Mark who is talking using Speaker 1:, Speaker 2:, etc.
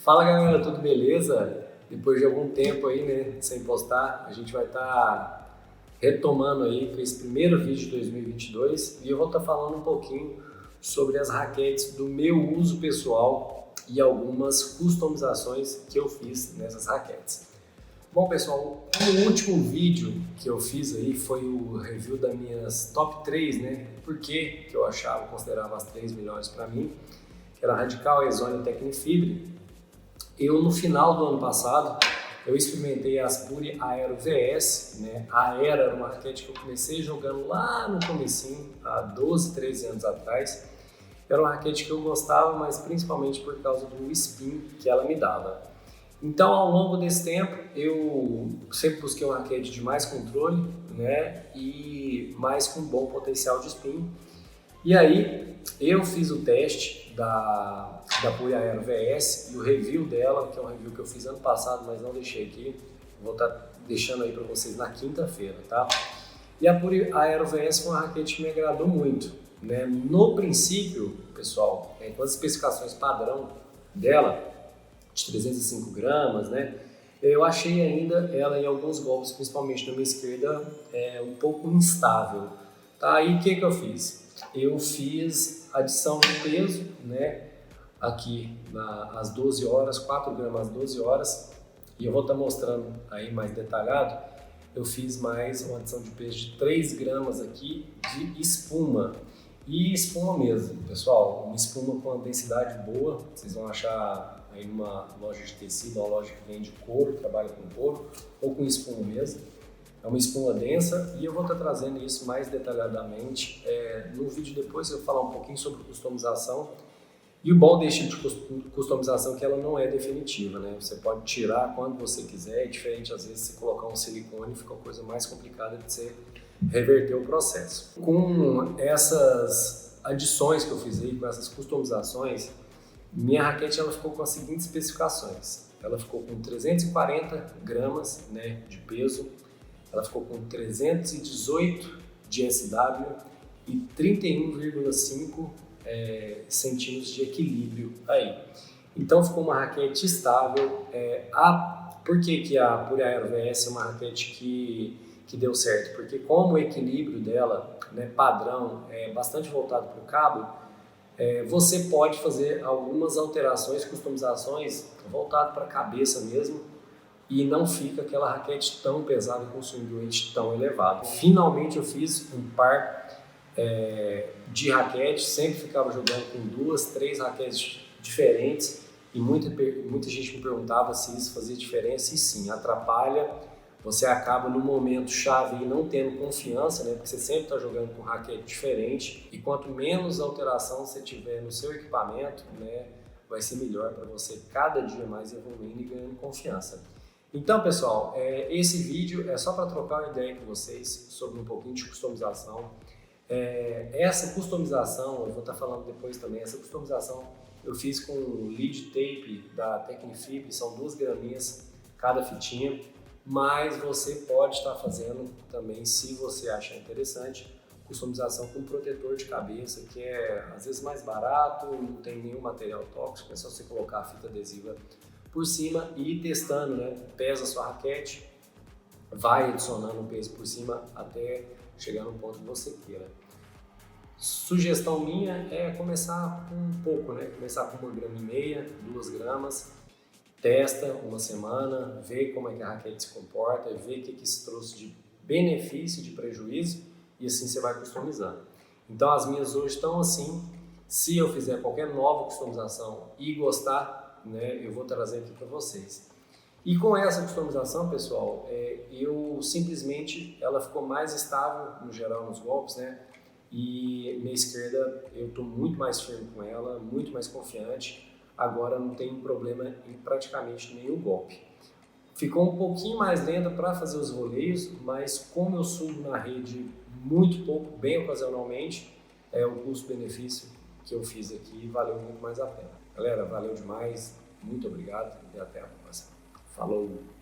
Speaker 1: Fala galera, tudo beleza? Depois de algum tempo aí, né, sem postar, a gente vai estar retomando aí com esse primeiro vídeo de 2022 e eu vou estar falando um pouquinho sobre as raquetes do meu uso pessoal e algumas customizações que eu fiz nessas raquetes. Bom pessoal, o último vídeo que eu fiz aí foi o review das minhas top 3, né? Por que eu considerava as 3 melhores para mim, que era a Radical, a Ezone e a Tecnifibre. No final do ano passado, eu experimentei a Aspure Aero VS, né? A Aero era uma raquete que eu comecei jogando lá no comecinho, há 12, 13 anos atrás. Era uma raquete que eu gostava, mas principalmente por causa do spin que ela me dava. Então, ao longo desse tempo, eu sempre busquei uma raquete de mais controle, né? E mais com bom potencial de spin. E aí, eu fiz o teste da Pure Aero VS e o review dela, que é um review que eu fiz ano passado, mas não deixei aqui. Vou estar deixando aí para vocês na quinta-feira, tá? E a Pure Aero VS foi uma raquete que me agradou muito, né? No princípio, pessoal, com as especificações padrão dela, de 305 gramas, né? Eu achei ainda ela em alguns golpes, principalmente na minha esquerda, um pouco instável. Tá? Aí o que eu fiz? Eu fiz adição de peso, né? Aqui às 12 horas, 4 gramas às 12 horas, e eu vou estar mostrando aí mais detalhado. Eu fiz mais uma adição de peso de 3 gramas aqui de espuma. E espuma mesmo, pessoal, uma espuma com uma densidade boa, vocês vão achar aí numa loja de tecido, uma loja que vende couro, trabalha com couro, ou com espuma mesmo. É uma espuma densa e eu vou estar trazendo isso mais detalhadamente no vídeo depois. Eu vou falar um pouquinho sobre customização. E o bom desse tipo de customização é que ela não é definitiva, né? Você pode tirar quando você quiser, é diferente às vezes você colocar um silicone, fica uma coisa mais complicada de você reverter o processo. Com essas adições que eu fiz aí, com essas customizações, minha raquete ela ficou com as seguintes especificações. Ela ficou com 340 gramas, né, de peso, ela ficou com 318 de SW e 31,5 centímetros de equilíbrio aí. Então ficou uma raquete estável. Por que a Pure Aero VS é uma raquete que deu certo? Porque como o equilíbrio dela, né, padrão, é bastante voltado para o cabo, você pode fazer algumas alterações, customizações voltado para a cabeça mesmo, e não fica aquela raquete tão pesada com um swing weight tão elevado. Finalmente eu fiz um par de raquetes, sempre ficava jogando com 2, 3 raquetes diferentes e muita gente me perguntava se isso fazia diferença, e sim, atrapalha. Você acaba no momento chave e não tendo confiança, né? Porque você sempre está jogando com raquete diferente, e quanto menos alteração você tiver no seu equipamento, né, vai ser melhor para você cada dia mais evoluindo e ganhando confiança. Então pessoal, esse vídeo é só para trocar uma ideia com vocês sobre um pouquinho de customização. Essa customização, eu vou estar falando depois também, essa customização eu fiz com lead tape da Tecnifibre, são 2 graminhas cada fitinha, mas você pode estar fazendo também, se você achar interessante, customização com protetor de cabeça, que é às vezes mais barato, não tem nenhum material tóxico, é só você colocar a fita adesiva por cima e ir testando, né? Pesa a sua raquete, vai adicionando o peso por cima até chegar no ponto que você queira. Sugestão minha é começar com um pouco, né? Começar com 1,5 gramas, 2 gramas, testa uma semana, vê como é que a raquete se comporta, vê o que isso trouxe de benefício, de prejuízo, e assim você vai customizando. Então as minhas hoje estão assim. Se eu fizer qualquer nova customização e gostar, né, eu vou trazer aqui para vocês. E com essa customização, pessoal, eu simplesmente, ela ficou mais estável no geral nos golpes, né? E minha esquerda eu estou muito mais firme com ela, muito mais confiante. Agora não tem problema em praticamente nenhum golpe. Ficou um pouquinho mais lenta para fazer os voleios, mas como eu subo na rede muito pouco, bem ocasionalmente, o custo-benefício que eu fiz aqui valeu muito mais a pena. Galera, valeu demais, muito obrigado e até a próxima. Falou!